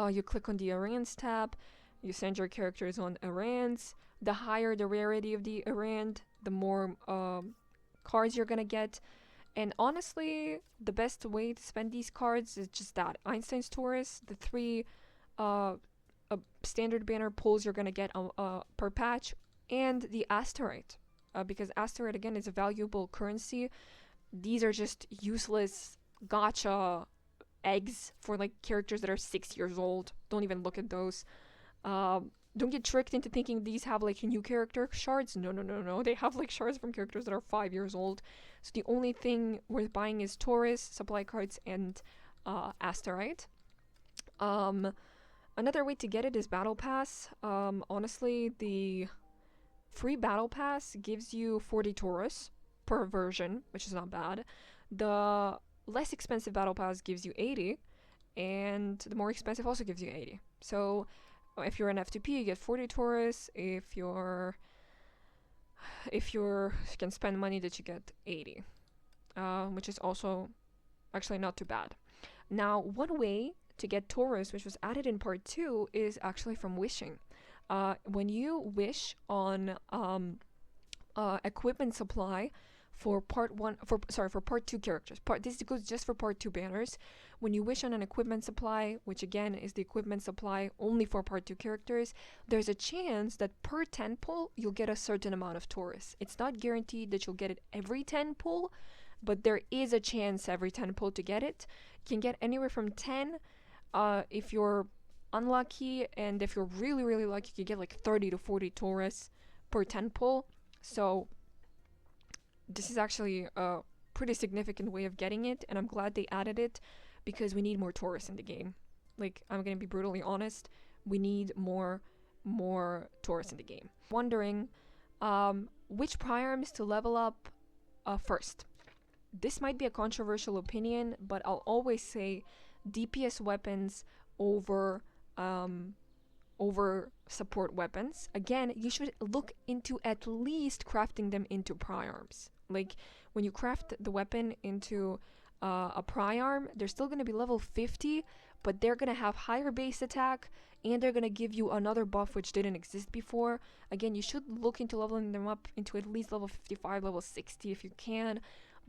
you click on the errands tab, you send your characters on errands. The higher the rarity of the errand, the more cards you're gonna get. And honestly, the best way to spend these cards is just that. Einstein's Taurus, the 3 standard banner pulls you're gonna get per patch, and the asteroid. Because asteroid, again, is a valuable currency. These are just useless gacha eggs for like characters that are 6 years old. Don't even look at those. Don't get tricked into thinking these have like new character shards. No. They have like shards from characters that are 5 years old. So the only thing worth buying is Taurus, supply cards, and asteroid. Another way to get it is BattlePass. Honestly, the free BattlePass gives you 40 Taurus per version, which is not bad. The less expensive BattlePass gives you 80, and the more expensive also gives you 80. So if you're an FTP, you get 40 Taurus. If you can spend money, that you get 80, which is also actually not too bad. Now, one way to get Taurus, which was added in part 2, is actually from wishing. When you wish on equipment supply for part 2 characters. This goes just for part 2 banners. When you wish on an equipment supply, which again is the equipment supply only for part 2 characters, there's a chance that per 10 pull you'll get a certain amount of Taurus. It's not guaranteed that you'll get it every 10 pull, but there is a chance every 10 pull to get it. You can get anywhere from 10 if you're unlucky, and if you're really, really lucky, you can get like 30 to 40 Taurus per 10 pull. So this is actually a pretty significant way of getting it, and I'm glad they added it because we need more Taurus in the game. Like, I'm gonna be brutally honest, we need more Taurus in the game. Wondering which PRI-ARMs to level up first. This might be a controversial opinion, but I'll always say DPS weapons over over support weapons. Again, you should look into at least crafting them into PRI-ARMs. Like, when you craft the weapon into a PRI-ARM, they're still going to be level 50, but they're going to have higher base attack, and they're going to give you another buff which didn't exist before. Again, you should look into leveling them up into at least level 55, level 60 if you can,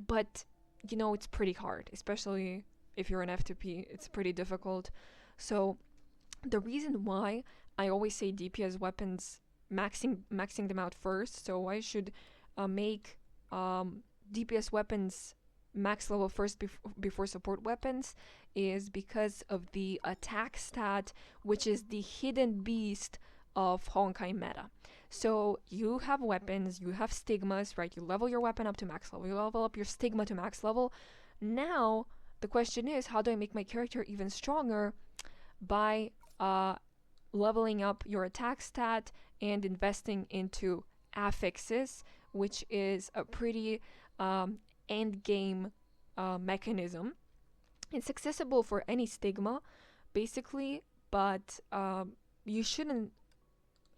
but you know, it's pretty hard, especially if you're an F2P, it's pretty difficult. So the reason why I always say DPS weapons, maxing them out first, so I should make DPS weapons max level first before support weapons, is because of the attack stat, which is the hidden beast of Honkai meta. So you have weapons, you have stigmas, right? You level your weapon up to max level, you level up your stigma to max level. Now the question is, how do I make my character even stronger? By leveling up your attack stat and investing into affixes, which is a pretty end game mechanism. It's accessible for any stigma, basically, but you shouldn't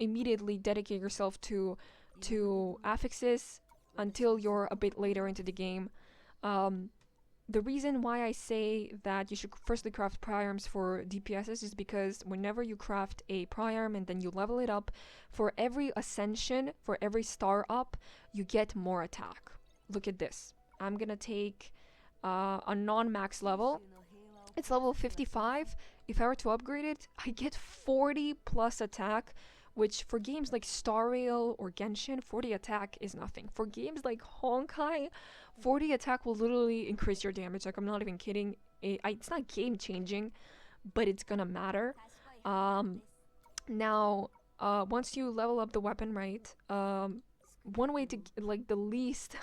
immediately dedicate yourself to affixes until you're a bit later into the game. The reason why I say that you should firstly craft PRI-ARMs for DPSs is because whenever you craft a PRI-ARM and then you level it up, for every ascension, for every star up, you get more attack. Look at this. I'm gonna take a non-max level. It's level 55. If I were to upgrade it, I get 40 plus attack, which for games like Star Rail or Genshin, 40 attack is nothing. For games like Honkai, 40 attack will literally increase your damage. Like, I'm not even kidding. It's not game changing, but it's gonna matter. Now, once you level up the weapon, right, one way to, like, the least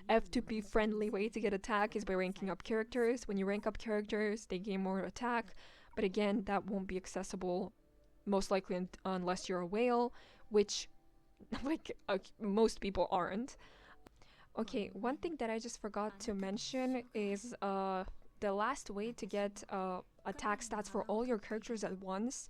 F2P friendly way to get attack is by ranking up characters. When you rank up characters, they gain more attack, but again, that won't be accessible most likely unless you're a whale, which like most people aren't. Okay, one thing that I just forgot to mention is the last way to get attack stats for all your characters at once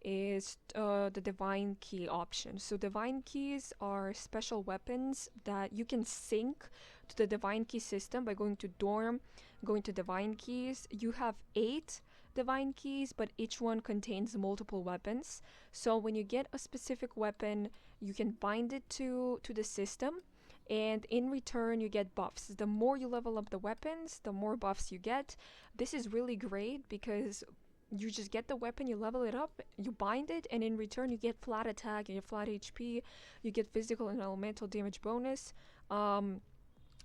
is the divine key option. So divine keys are special weapons that you can sync to the divine key system by going to dorm, going to divine keys. You have 8 divine keys, but each one contains multiple weapons. So when you get a specific weapon, you can bind it to the system, and in return you get buffs. The more you level up the weapons, the more buffs you get. This is really great because you just get the weapon, you level it up, you bind it, and in return you get flat attack, you get flat HP, you get physical and elemental damage bonus.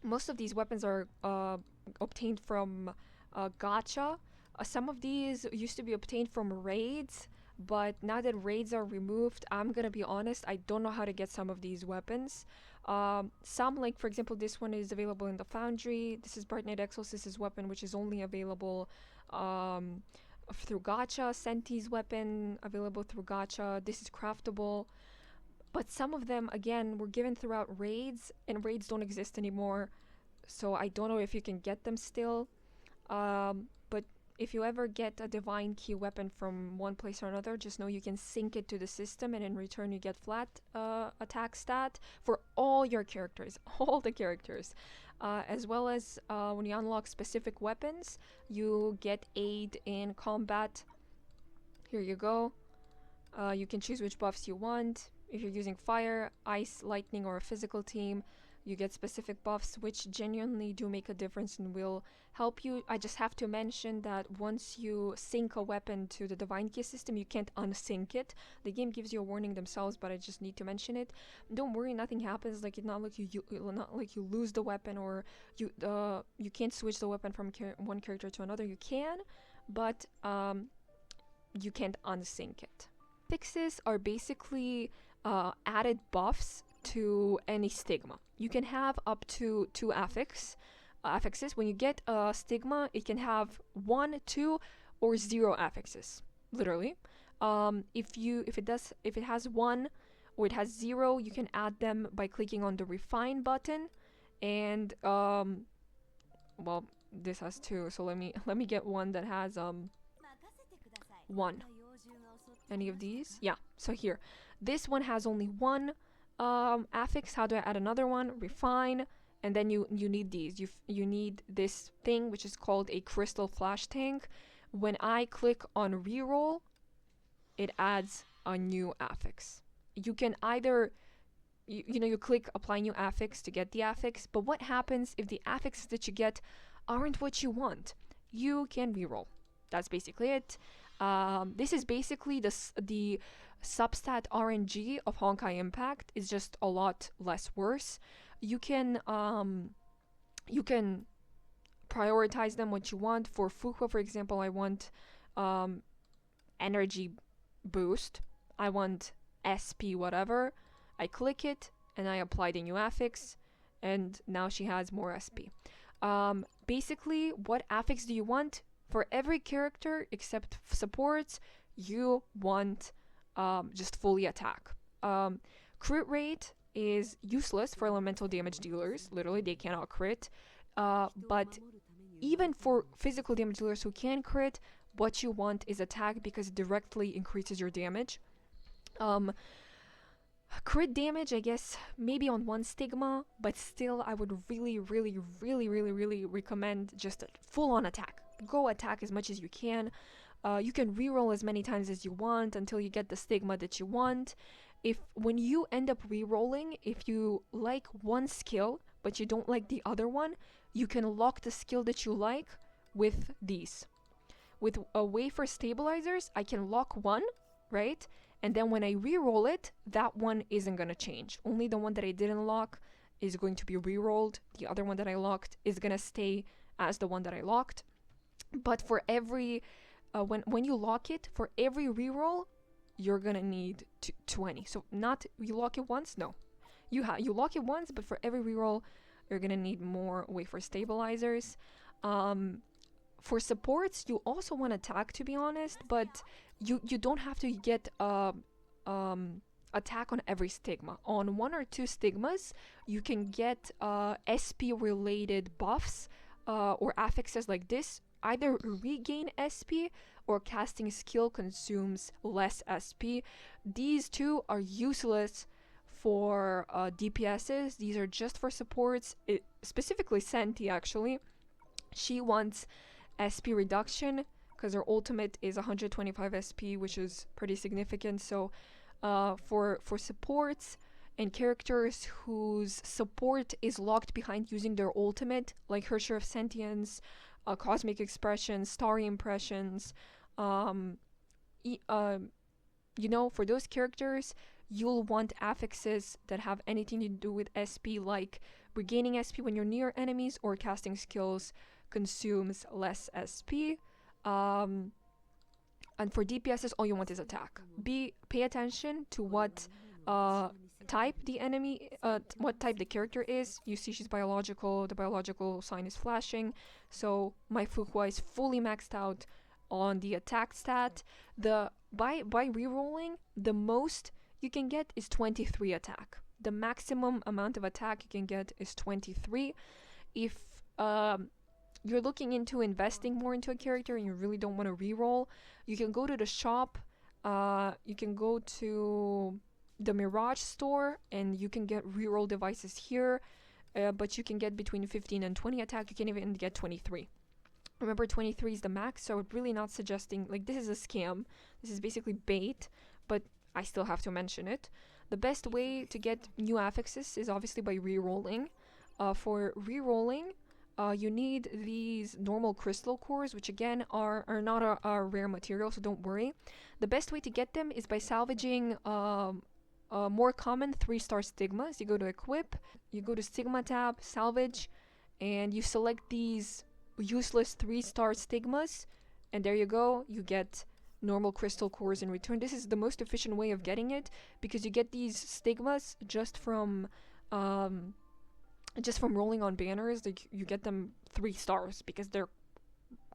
Most of these weapons are obtained from gacha. Some of these used to be obtained from raids, but now that raids are removed, I'm gonna be honest, I don't know how to get some of these weapons. Some, like for example, this one is available in the Foundry. This is Bright Knight Exorcist's weapon, which is only available through gacha. Senti's weapon available through gacha. This is craftable. But some of them, again, were given throughout raids, and raids don't exist anymore, so I don't know if you can get them still. But if you ever get a divine key weapon from one place or another, just know you can sync it to the system, and in return you get flat attack stat for all your characters, all the characters. As well as when you unlock specific weapons, you get aid in combat. Here you go. You can choose which buffs you want. If you're using fire, ice, lightning, or a physical team, you get specific buffs which genuinely do make a difference and will help you. I just have to mention that once you sync a weapon to the divine key system, you can't unsync it. The game gives you a warning themselves, but I just need to mention it. Don't worry, nothing happens. Like, it's not like you lose the weapon, or you can't switch the weapon from one character to another. You can, but you can't unsync it. Affixes are basically added buffs to any stigma. You can have up to 2 affixes. When you get a stigma, it can have 1, 2, or 0 affixes. Literally, if it has 1 or it has 0, you can add them by clicking on the refine button. And well, this has 2, so let me get one that has 1. Any of these? Yeah, so here. This one has only one affix. How do I add another one? Refine. And then you need these. You need this thing, which is called a crystal flash tank. When I click on reroll, it adds a new affix. You can either, you click apply new affix to get the affix, but what happens if the affixes that you get aren't what you want? You can reroll. That's basically it. This is basically the substat RNG of Honkai Impact. It's just a lot less worse. You can prioritize them what you want. For Fuko, for example, I want energy boost. I want SP whatever. I click it and I apply the new affix, and now she has more SP. Basically, what affix do you want? For every character except supports, you want just fully attack. Crit rate is useless for elemental damage dealers. Literally, they cannot crit. But even for physical damage dealers who can crit, what you want is attack because it directly increases your damage. Crit damage, I guess, maybe on one Stigma, but still, I would really recommend just a full-on attack. Go attack as much as you can. You can reroll as many times as you want until you get the Stigma that you want. When you end up rerolling, if you like one skill but you don't like the other one, you can lock the skill that you like with these. With a wafer stabilizers, I can lock one, right? And then when I reroll it, that one isn't going to change. Only the one that I didn't lock is going to be rerolled. The other one that I locked is going to stay as the one that I locked. But for every, when you lock it, for every reroll, you're going to need 20. So not, you lock it once? No. You lock it once, but for every reroll, you're going to need more wafer stabilizers. For supports, you also want attack, to be honest, but you don't have to get attack on every Stigma. On one or two Stigmas, you can get SP related buffs or affixes like this. Either regain SP or casting skill consumes less SP. These two are useless for DPSs. These are just for supports, specifically Senti actually. She wants SP reduction because her ultimate is 125 SP, which is pretty significant. So for supports and characters whose support is locked behind using their ultimate, like her Share of Sentience, Cosmic Expressions, Starry Impressions, for those characters, you'll want affixes that have anything to do with SP, like regaining SP when you're near enemies or casting skills consumes less SP. And for DPSs, all you want is attack. Pay attention to what type the enemy, what type the character is. You see she's biological. The biological sign is flashing. So my Fuqua is fully maxed out on the attack stat. By rerolling, the most you can get is 23 attack. The maximum amount of attack you can get is 23. If you're looking into investing more into a character and you really don't want to reroll, you can go to the shop. You can go to the Mirage store and you can get reroll devices here, but you can get between 15 and 20 attack. You can even get 23. Remember, 23 is the max, so I'm really not suggesting, like, this is a scam. This is basically bait, but I still have to mention it. The best way to get new affixes is obviously by rerolling. For rerolling, you need these normal crystal cores, which again are not a rare material, so don't worry. The best way to get them is by salvaging more common 3-star Stigmas. You go to Equip, you go to Stigma tab, Salvage, and you select these useless 3-star Stigmas, and there you go, you get normal crystal cores in return. This is the most efficient way of getting it, because you get these Stigmas just from rolling on banners. Like, you get them 3 stars because they're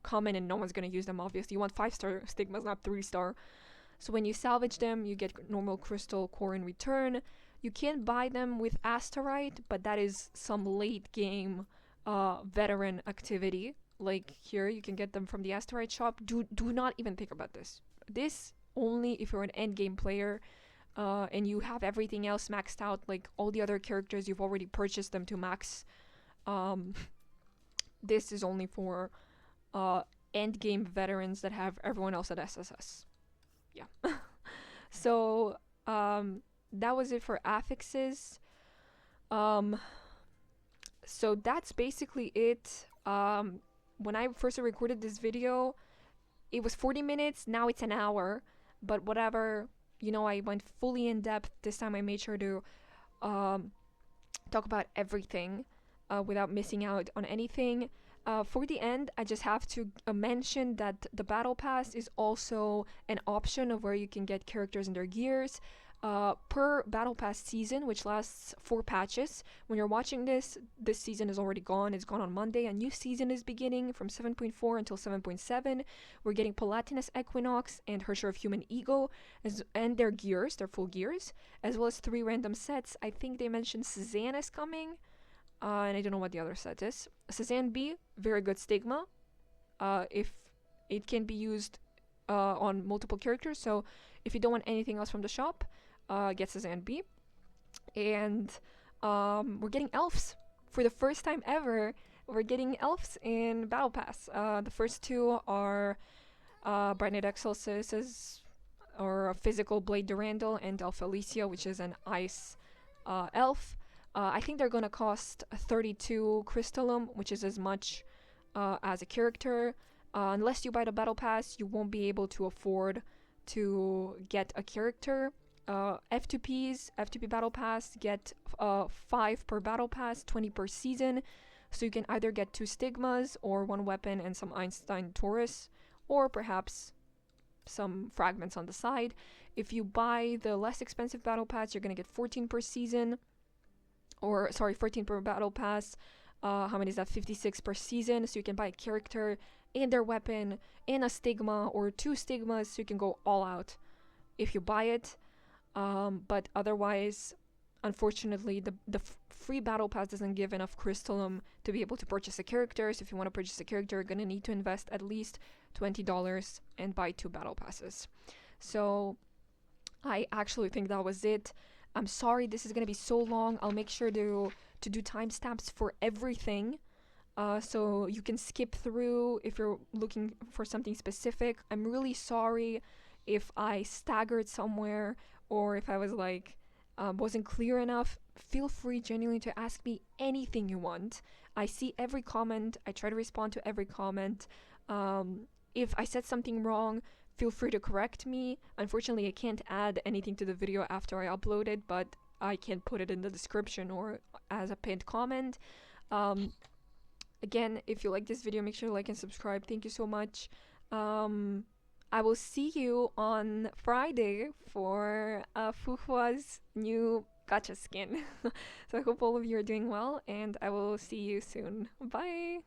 common and no one's gonna use them. Obviously, you want 5-star Stigmas, not 3-star. So when you salvage them, you get normal crystal core in return. You can buy them with Asterite, but that is some late game veteran activity. Like here, you can get them from the Asterite shop. Do not even think about this. This only if you're an endgame player and you have everything else maxed out, like all the other characters you've already purchased them to max. This is only for endgame veterans that have everyone else at SSS. Yeah. So that was it for affixes. So that's basically it. When I first recorded this video, it was 40 minutes. Now it's an hour. But whatever, I went fully in depth. This time I made sure to talk about everything without missing out on anything. For the end, I just have to mention that the Battle Pass is also an option of where you can get characters and their gears. Per Battle Pass season, which lasts 4 patches. When you're watching this season is already gone. It's gone on Monday. A new season is beginning from 7.4 until 7.7. We're getting Palatinus Equinox and Her Share of Human Ego, and their gears, their full gears, as well as 3 random sets. I think they mentioned Suzanne is coming, and I don't know what the other set is. Suzanne B, very good Stigma. If it can be used on multiple characters, so if you don't want anything else from the shop, get Suzanne B. And we're getting elves. For the first time ever, we're getting elves in Battle Pass. The first 2 are Brightnight Excelsis, or a physical Blade Durandal, and Elf Alicia, which is an ice elf. I think they're gonna cost 32 crystallum, which is as much as a character. Unless you buy the Battle Pass, you won't be able to afford to get a character. FTP Battle Pass get 5 per Battle Pass, 20 per season. So you can either get 2 Stigmas or 1 weapon and some Einstein Taurus, or perhaps some fragments on the side. If you buy the less expensive Battle Pass, you're gonna get 14 per season. 14 per Battle Pass. How many is that? 56 per season. So you can buy a character and their weapon and a Stigma or 2 Stigmas, so you can go all out if you buy it. But otherwise, unfortunately, the free Battle Pass doesn't give enough crystallum to be able to purchase a character. So if you want to purchase a character, you're gonna need to invest at least $20 and buy 2 Battle Passes. So I actually think that was it. I'm sorry this is gonna be so long. I'll make sure to do timestamps for everything, so you can skip through if you're looking for something specific. I'm really sorry if I staggered somewhere, or if I was wasn't clear enough. Feel free genuinely to ask me anything you want. I see every comment. I try to respond to every comment. If I said something wrong, feel free to correct me. Unfortunately, I can't add anything to the video after I upload it, but I can put it in the description or as a pinned comment. Again, if you like this video, make sure to like and subscribe. Thank you so much. I will see you on Friday for Fuhua's new gacha skin. So I hope all of you are doing well, and I will see you soon. Bye!